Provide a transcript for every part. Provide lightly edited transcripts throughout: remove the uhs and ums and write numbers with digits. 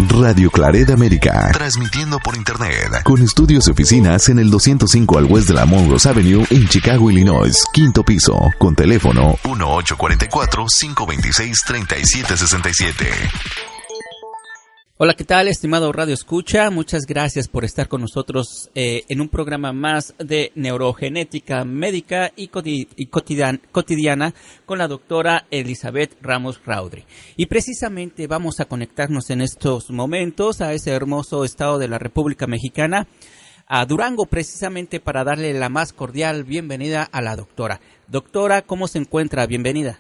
Radio Claret América, transmitiendo por internet, con estudios y oficinas en el 205 al West de la Monroe Avenue en Chicago, Illinois, quinto piso, con teléfono 1844-526-3767. Hola, ¿qué tal, estimado Radio Escucha? Muchas gracias por estar con nosotros en un programa más de neurogenética médica y cotidiana con la doctora Elizabeth Ramos Raudry. Y precisamente vamos a conectarnos en estos momentos a ese hermoso estado de la República Mexicana, a Durango, precisamente para darle la más cordial bienvenida a la doctora. Doctora, ¿cómo se encuentra? Bienvenida.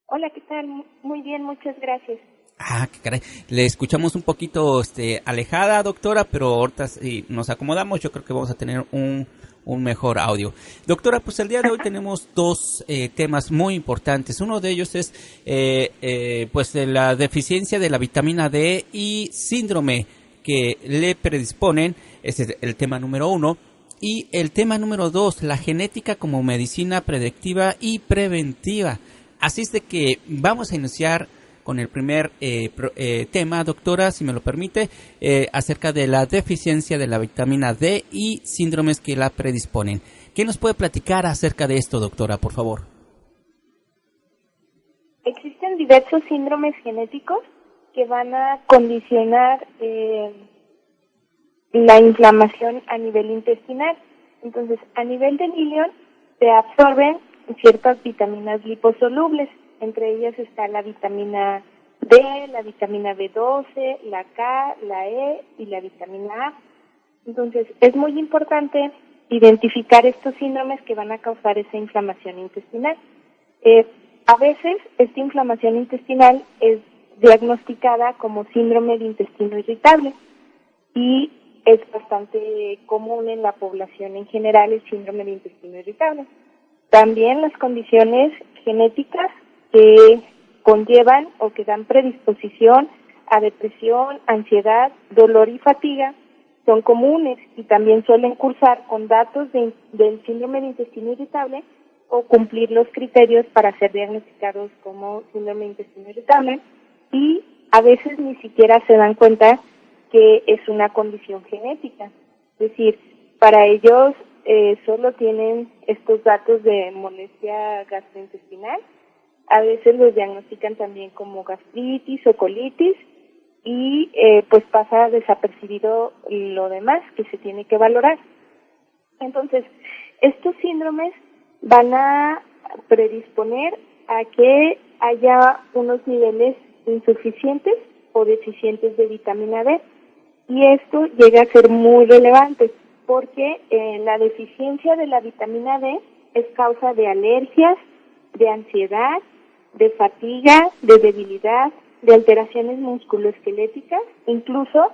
Hola, ¿qué tal? Muy bien, muchas gracias. Qué caray. Le escuchamos un poquito alejada, doctora, pero ahorita si nos acomodamos, yo creo que vamos a tener un mejor audio. Doctora, pues el día de hoy tenemos dos temas muy importantes. Uno de ellos es pues de la deficiencia de la vitamina D y síndrome que le predisponen. Ese es el tema número uno. Y el tema número dos, la genética como medicina predictiva y preventiva. Así es de que vamos a iniciar con el primer tema, doctora, si me lo permite, acerca de la deficiencia de la vitamina D y síndromes que la predisponen. ¿Qué nos puede platicar acerca de esto, doctora, por favor? Existen diversos síndromes genéticos que van a condicionar la inflamación a nivel intestinal. Entonces, a nivel del ileón se absorben ciertas vitaminas liposolubles. Entre ellas está la vitamina D, la vitamina B12, la K, la E y la vitamina A. Entonces, es muy importante identificar estos síndromes que van a causar esa inflamación intestinal. A veces, esta inflamación intestinal es diagnosticada como síndrome de intestino irritable y es bastante común en la población en general el síndrome de intestino irritable. También las condiciones genéticas que conllevan o que dan predisposición a depresión, ansiedad, dolor y fatiga son comunes y también suelen cursar con datos del síndrome de intestino irritable o cumplir los criterios para ser diagnosticados como síndrome de intestino irritable y a veces ni siquiera se dan cuenta que es una condición genética. Es decir, para ellos solo tienen estos datos de molestia gastrointestinal. A veces los diagnostican también como gastritis o colitis y pues pasa desapercibido lo demás que se tiene que valorar. Entonces, estos síndromes van a predisponer a que haya unos niveles insuficientes o deficientes de vitamina D y esto llega a ser muy relevante porque la deficiencia de la vitamina D es causa de alergias, de ansiedad, de fatiga, de debilidad, de alteraciones musculoesqueléticas, incluso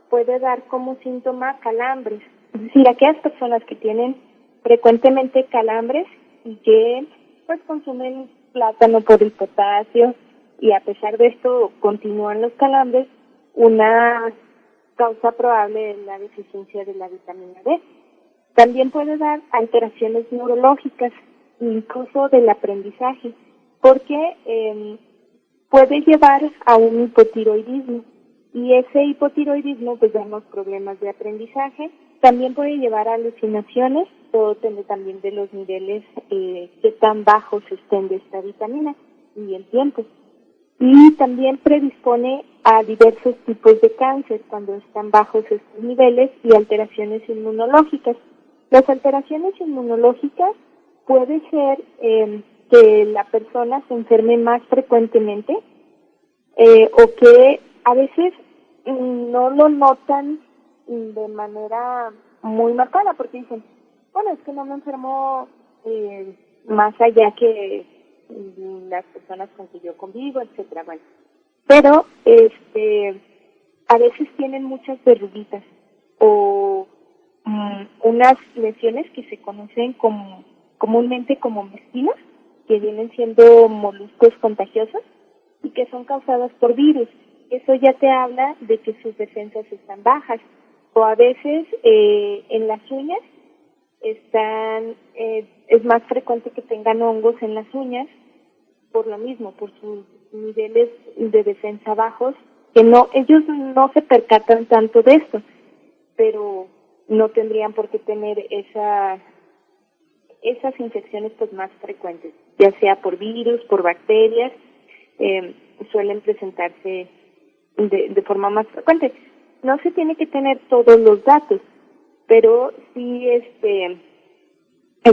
puede dar como síntoma calambres. Es decir, aquellas personas que tienen frecuentemente calambres y que pues consumen plátano por el potasio y a pesar de esto continúan los calambres, una causa probable es la deficiencia de la vitamina D. También puede dar alteraciones neurológicas, incluso del aprendizaje, porque puede llevar a un hipotiroidismo y ese hipotiroidismo pues da unos problemas de aprendizaje, también puede llevar a alucinaciones, todo depende también de los niveles que tan bajos estén de esta vitamina y el tiempo. Y también predispone a diversos tipos de cáncer cuando están bajos estos niveles y alteraciones inmunológicas. Las alteraciones inmunológicas puede ser que la persona se enferme más frecuentemente o que a veces no lo notan de manera muy marcada porque dicen, bueno, es que no me enfermo más allá que las personas con que yo convivo, etcétera. Bueno, pero a veces tienen muchas verruguitas o unas lesiones que se conocen comúnmente como meskinas, que vienen siendo moluscos contagiosos y que son causadas por virus. Eso ya te habla de que sus defensas están bajas. O a veces en las uñas es más frecuente que tengan hongos en las uñas por lo mismo, por sus niveles de defensa bajos que no, ellos no se percatan tanto de esto, pero no tendrían por qué tener esas infecciones pues más frecuentes, ya sea por virus, por bacterias, suelen presentarse de forma más frecuente. No se tiene que tener todos los datos, pero sí es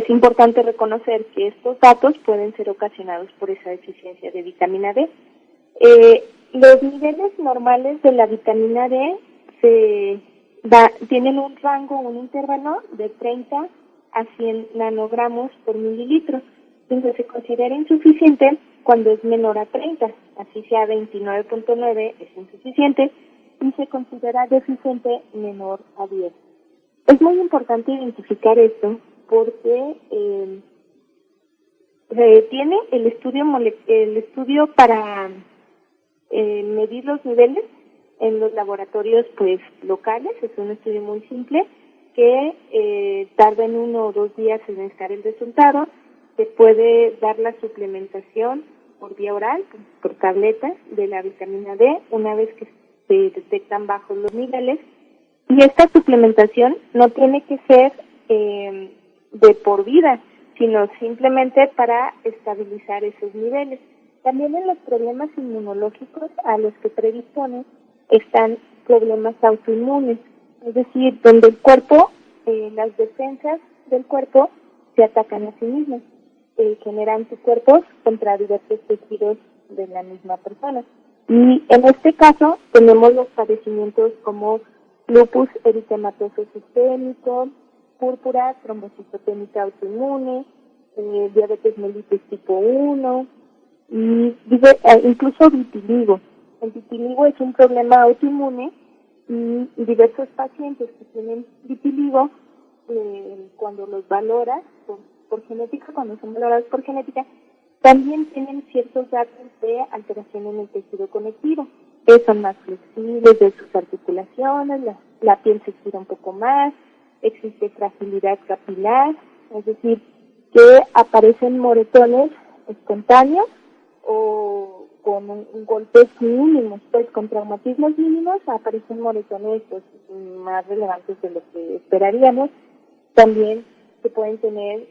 importante reconocer que estos datos pueden ser ocasionados por esa deficiencia de vitamina D. Los niveles normales de la vitamina D tienen un rango, un intervalo de 30 a 100 nanogramos por mililitro. Entonces se considera insuficiente cuando es menor a 30, así sea 29.9 es insuficiente, y se considera deficiente menor a 10. Es muy importante identificar esto porque tiene el estudio para medir los niveles en los laboratorios pues locales. Es un estudio muy simple que tarda en 1 o 2 días en estar el resultado. Se puede dar la suplementación por vía oral, por tabletas de la vitamina D, una vez que se detectan bajos los niveles. Y esta suplementación no tiene que ser de por vida, sino simplemente para estabilizar esos niveles. También en los problemas inmunológicos a los que predisponen están problemas autoinmunes, es decir, donde el cuerpo, las defensas del cuerpo se atacan a sí mismos, genera anticuerpos contra diversos tejidos de la misma persona. Y en este caso tenemos los padecimientos como lupus eritematoso sistémico, púrpura trombocitoténica autoinmune, diabetes mellitus tipo 1 y incluso vitiligo. El vitiligo es un problema autoinmune y diversos pacientes que tienen vitiligo, cuando los valoras por genética, cuando son valorados por genética, también tienen ciertos datos de alteración en el tejido conectivo. Son más flexibles de sus articulaciones, la piel se estira un poco más, existe fragilidad capilar, es decir, que aparecen moretones espontáneos o con golpes mínimos, pues con traumatismos mínimos aparecen moretones pues, más relevantes de lo que esperaríamos. También se pueden tener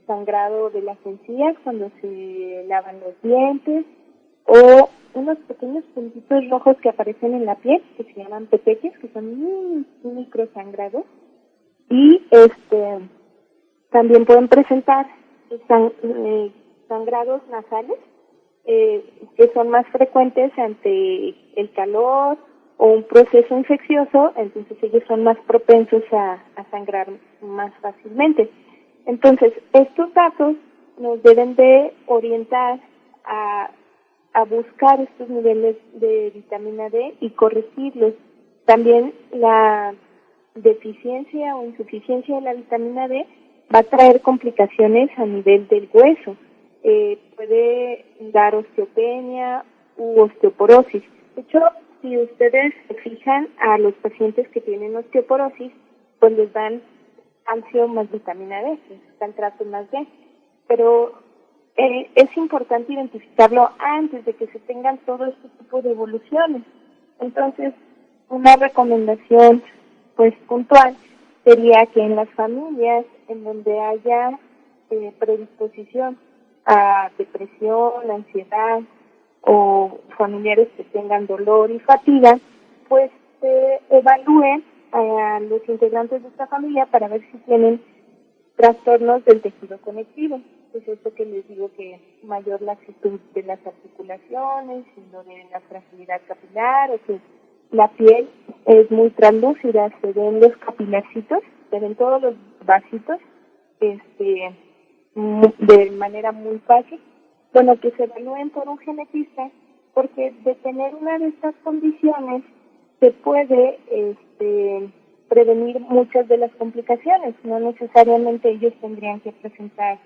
sangrado de las encías cuando se lavan los dientes, o unos pequeños puntitos rojos que aparecen en la piel, que se llaman petequias, que son microsangrados, y también pueden presentar sangrados nasales, que son más frecuentes ante el calor o un proceso infeccioso, entonces ellos son más propensos a sangrar más fácilmente. Entonces, estos datos nos deben de orientar a buscar estos niveles de vitamina D y corregirlos. También la deficiencia o insuficiencia de la vitamina D va a traer complicaciones a nivel del hueso. Puede dar osteopenia u osteoporosis. De hecho, si ustedes se fijan a los pacientes que tienen osteoporosis, pues les dan calcio más vitamina D, caltrato más D. Pero es importante identificarlo antes de que se tengan todo este tipo de evoluciones. Entonces, una recomendación pues puntual sería que en las familias en donde haya predisposición a depresión, ansiedad o familiares que tengan dolor y fatiga, pues se evalúen a los integrantes de esta familia para ver si tienen trastornos del tejido conectivo. Pues esto que les digo, que mayor laxitud de las articulaciones, y lo de la fragilidad capilar, o que la piel es muy translúcida, se ven los capilarcitos, se ven todos los vasitos, de manera muy fácil. Bueno, que se evalúen por un genetista, porque de tener una de estas condiciones se puede prevenir muchas de las complicaciones. No necesariamente ellos tendrían que presentar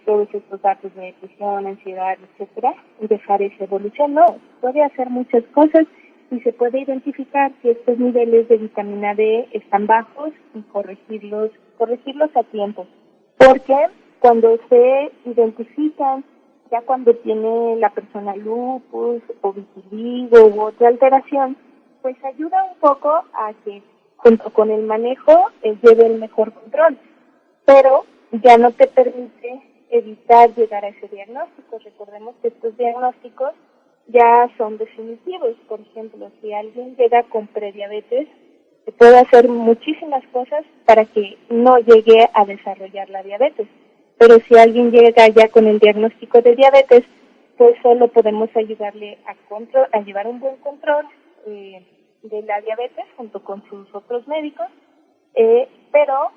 todos estos datos de depresión, ansiedad, etcétera, y dejar esa evolución. No, puede hacer muchas cosas y se puede identificar si estos niveles de vitamina D están bajos y corregirlos a tiempo. Porque cuando se identifican Ya cuando tiene la persona lupus o vitiligo u otra alteración, pues ayuda un poco a que junto con el manejo lleve el mejor control, pero ya no te permite evitar llegar a ese diagnóstico. Recordemos que estos diagnósticos ya son definitivos. Por ejemplo, si alguien llega con prediabetes, se puede hacer muchísimas cosas para que no llegue a desarrollar la diabetes. Pero si alguien llega ya con el diagnóstico de diabetes, pues solo podemos ayudarle a llevar un buen control de la diabetes junto con sus otros médicos, pero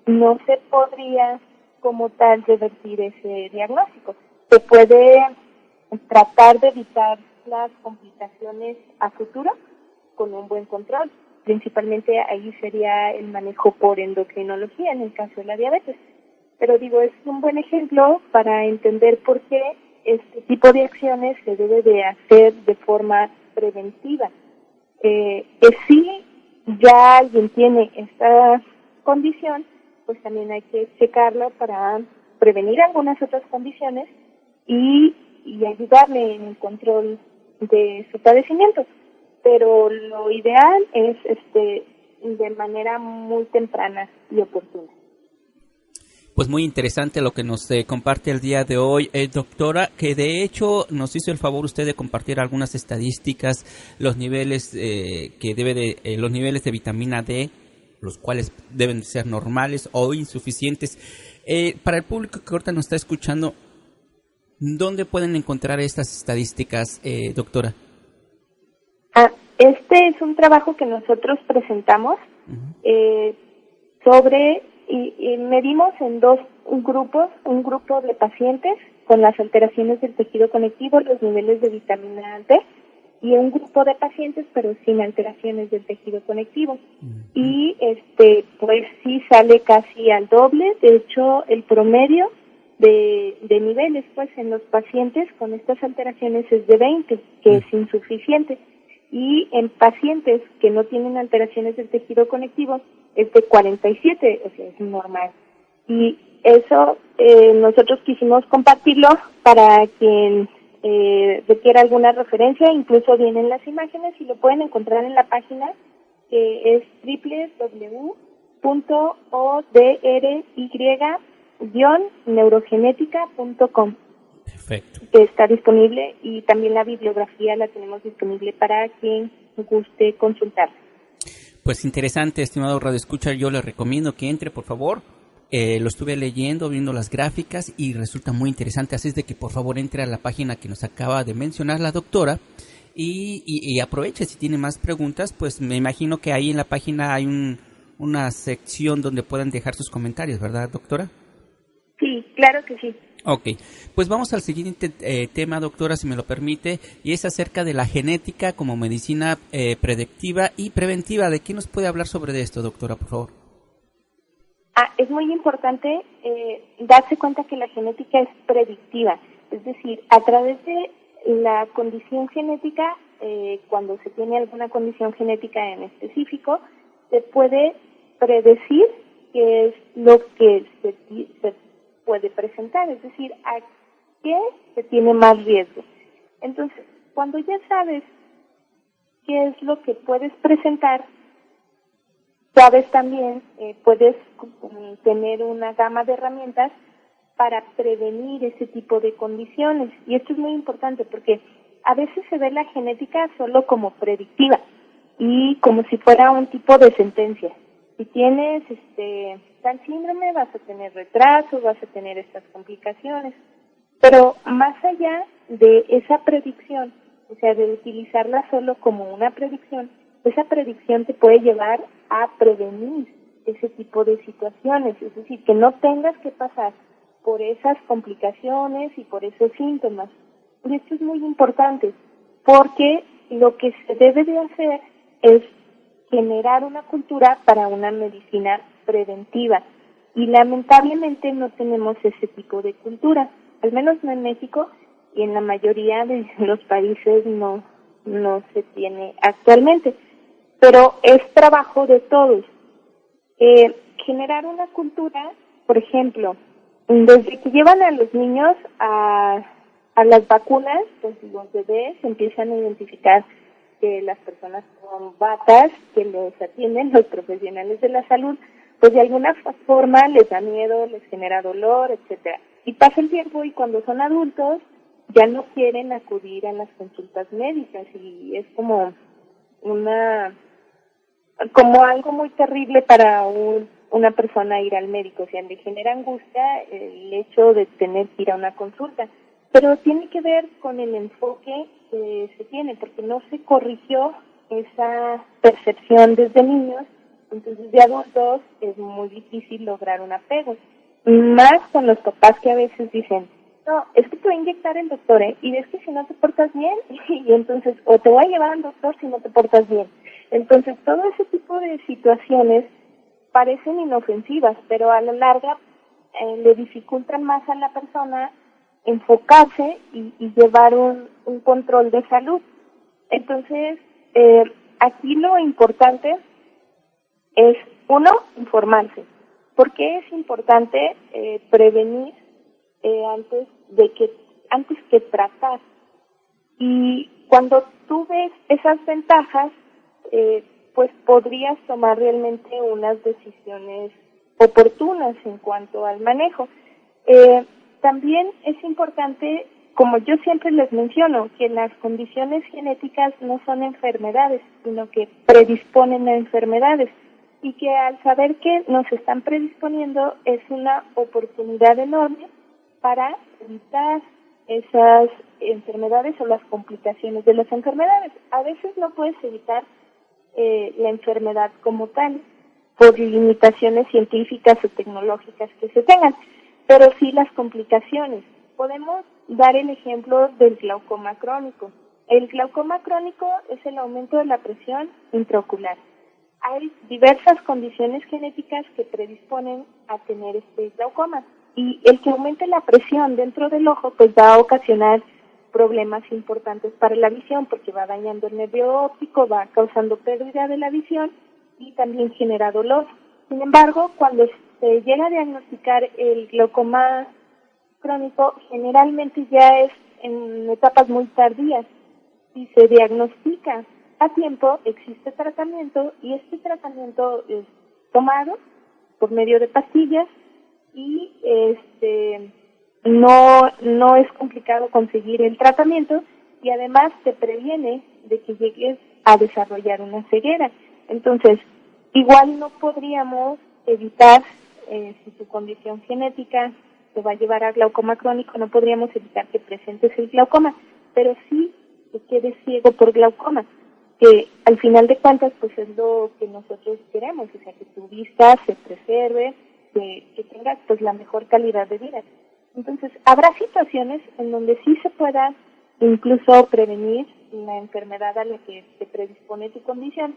no se podría como tal revertir ese diagnóstico. Se puede tratar de evitar las complicaciones a futuro con un buen control. Principalmente ahí sería el manejo por endocrinología en el caso de la diabetes. Pero digo, es un buen ejemplo para entender por qué este tipo de acciones se debe de hacer de forma preventiva. Que si ya alguien tiene esta condición, pues también hay que checarlo para prevenir algunas otras condiciones y ayudarle en el control de su padecimiento. Pero lo ideal es de manera muy temprana y oportuna. Pues muy interesante lo que nos comparte el día de hoy, doctora, que de hecho nos hizo el favor usted de compartir algunas estadísticas, los niveles los niveles de vitamina D, los cuales deben ser normales o insuficientes. Para el público que ahorita nos está escuchando, ¿dónde pueden encontrar estas estadísticas, doctora? Este es un trabajo que nosotros presentamos sobre y medimos en dos grupos, un grupo de pacientes con las alteraciones del tejido conectivo, los niveles de vitamina D, y un grupo de pacientes pero sin alteraciones del tejido conectivo. Y pues sí sale casi al doble. De hecho, el promedio de niveles pues en los pacientes con estas alteraciones es de 20, que es insuficiente. Y en pacientes que no tienen alteraciones del tejido conectivo es de 47, o sea, es normal. Y eso nosotros quisimos compartirlo para quien requiera alguna referencia, incluso vienen las imágenes y lo pueden encontrar en la página que es www.odry-neurogenética.com. Perfecto. Que está disponible, y también la bibliografía la tenemos disponible para quien guste consultar. Pues interesante, estimado radioescucha, yo le recomiendo que entre, por favor. Lo estuve leyendo, viendo las gráficas y resulta muy interesante, así es de que por favor entre a la página que nos acaba de mencionar la doctora y aproveche. Si tiene más preguntas, pues me imagino que ahí en la página hay una sección donde puedan dejar sus comentarios, ¿verdad, doctora? Sí, claro que sí. Ok, pues vamos al siguiente tema, doctora, si me lo permite, y es acerca de la genética como medicina predictiva y preventiva. ¿De qué nos puede hablar sobre esto, doctora, por favor? Es muy importante darse cuenta que la genética es predictiva, es decir, a través de la condición genética, cuando se tiene alguna condición genética en específico, se puede predecir qué es lo que se puede presentar, es decir, a qué se tiene más riesgo. Entonces, cuando ya sabes qué es lo que puedes presentar, sabes también, puedes tener una gama de herramientas para prevenir ese tipo de condiciones. Y esto es muy importante porque a veces se ve la genética solo como predictiva y como si fuera un tipo de sentencia. Si tienes tal síndrome, vas a tener retraso, vas a tener estas complicaciones. Pero más allá de esa predicción, o sea, de utilizarla solo como una predicción, esa predicción te puede llevar a prevenir ese tipo de situaciones. Es decir, que no tengas que pasar por esas complicaciones y por esos síntomas. Y esto es muy importante porque lo que se debe de hacer es generar una cultura para una medicina preventiva. Y lamentablemente no tenemos ese tipo de cultura, al menos no en México, y en la mayoría de los países no se tiene actualmente. Pero es trabajo de todos. Generar una cultura, por ejemplo, Desde que llevan a los niños a las vacunas, pues los bebés empiezan a identificar que las personas con batas que los atienden, los profesionales de la salud, pues de alguna forma les da miedo, les genera dolor, etcétera. Y pasa el tiempo y cuando son adultos ya no quieren acudir a las consultas médicas y es como algo muy terrible para una persona ir al médico. O sea, le genera angustia el hecho de tener que ir a una consulta. Pero tiene que ver con el enfoque que se tiene, porque no se corrigió esa percepción desde niños, entonces de adultos es muy difícil lograr un apego. Más con los papás que a veces dicen, no, es que te va a inyectar el doctor, y es que si no te portas bien, y entonces, o te voy a llevar al doctor si no te portas bien. Entonces, todo ese tipo de situaciones parecen inofensivas, pero a la larga le dificultan más a la persona enfocarse y llevar un control de salud. Entonces, aquí lo importante es, uno, informarse. ¿Por qué es importante prevenir antes que tratar? Y cuando tú ves esas ventajas, pues podrías tomar realmente unas decisiones oportunas en cuanto al manejo. También es importante, como yo siempre les menciono, que las condiciones genéticas no son enfermedades, sino que predisponen a enfermedades, y que al saber que nos están predisponiendo es una oportunidad enorme para evitar esas enfermedades o las complicaciones de las enfermedades. A veces no puedes evitar la enfermedad como tal por limitaciones científicas o tecnológicas que se tengan, pero sí las complicaciones. Podemos dar el ejemplo del glaucoma crónico. El glaucoma crónico es el aumento de la presión intraocular. Hay diversas condiciones genéticas que predisponen a tener este glaucoma, y el que aumente la presión dentro del ojo pues va a ocasionar problemas importantes para la visión, porque va dañando el nervio óptico, va causando pérdida de la visión y también genera dolor. Sin embargo, cuando se llega a diagnosticar el glaucoma crónico, generalmente ya es en etapas muy tardías. Si se diagnostica a tiempo, existe tratamiento, y este tratamiento es tomado por medio de pastillas y no es complicado conseguir el tratamiento, y además te previene de que llegues a desarrollar una ceguera. Entonces, igual no podríamos evitar, si tu condición genética te va a llevar a glaucoma crónico, no podríamos evitar que presentes el glaucoma, pero sí que quedes ciego por glaucoma, que al final de cuentas pues es lo que nosotros queremos, o sea, que tu vista se preserve, que tengas pues la mejor calidad de vida. Entonces, habrá situaciones en donde sí se pueda incluso prevenir la enfermedad a la que te predispone tu condición,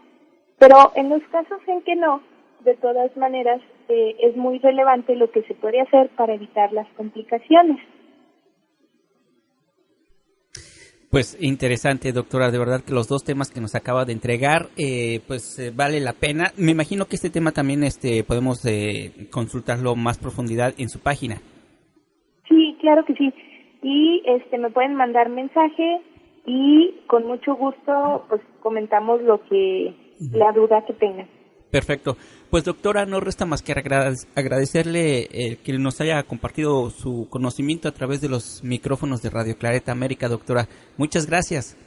pero en los casos en que no, de todas maneras, es muy relevante lo que se puede hacer para evitar las complicaciones. Pues interesante, doctora, de verdad que los dos temas que nos acaba de entregar, vale la pena. Me imagino que este tema también podemos consultarlo más profundidad en su página. Sí, claro que sí. Y me pueden mandar mensaje y con mucho gusto pues comentamos la duda que tengan. Perfecto. Pues doctora, no resta más que agradecerle que nos haya compartido su conocimiento a través de los micrófonos de Radio Clareta América, doctora. Muchas gracias.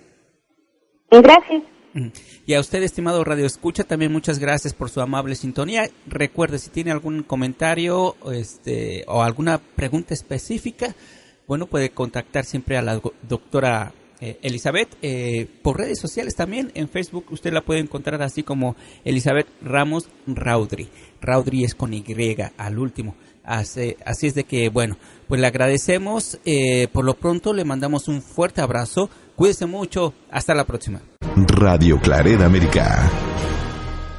Gracias. Y a usted, estimado Radio Escucha, también muchas gracias por su amable sintonía. Recuerde, si tiene algún comentario o alguna pregunta específica, bueno, puede contactar siempre a la doctora Elizabeth, por redes sociales también. En Facebook usted la puede encontrar así como Elizabeth Ramos Raudry. Raudry es con Y al último. Así es de que, bueno, pues le agradecemos. Por lo pronto le mandamos un fuerte abrazo. Cuídese mucho. Hasta la próxima. Radio Clareta América.